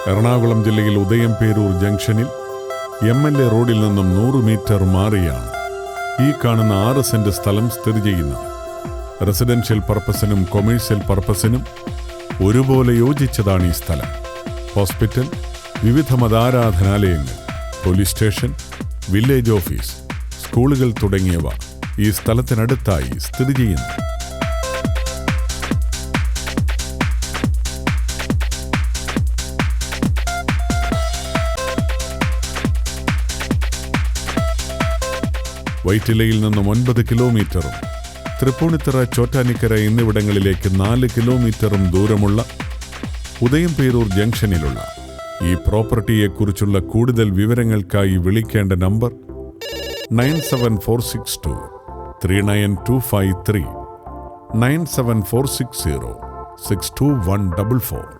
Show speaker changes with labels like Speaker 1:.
Speaker 1: എറണാകുളം ജില്ലയിൽ ഉദയംപേരൂർ ജംഗ്ഷനിൽ MLA റോഡിൽ നിന്നും 100 മീറ്റർ മാറിയാണ് ഈ കാണുന്ന 6 സെന്റ് സ്ഥലം സ്ഥിതി ചെയ്യുന്നത്. റെസിഡൻഷ്യൽ പർപ്പസിനും കൊമേഴ്സ്യൽ പർപ്പസിനും ഒരുപോലെ യോജിച്ചതാണ് ഈ സ്ഥലം. ഹോസ്പിറ്റൽ, വിവിധ മതാരാധനാലയങ്ങൾ, പോലീസ് സ്റ്റേഷൻ, വില്ലേജ് ഓഫീസ്, സ്കൂളുകൾ തുടങ്ങിയവ ഈ സ്ഥലത്തിനടുത്തായി സ്ഥിതി ചെയ്യുന്നു. വൈറ്റിലയിൽ നിന്നും 9 കിലോമീറ്ററും തൃപ്പൂണിത്തുറ, ചോറ്റാനിക്കര എന്നിവിടങ്ങളിലേക്ക് 4 കിലോമീറ്ററും ദൂരമുള്ള ഉദയംപേരൂർ ജംഗ്ഷനിലുള്ള ഈ പ്രോപ്പർട്ടിയെക്കുറിച്ചുള്ള കൂടുതൽ വിവരങ്ങൾക്കായി വിളിക്കേണ്ട നമ്പർ 9746239253 97460 62144.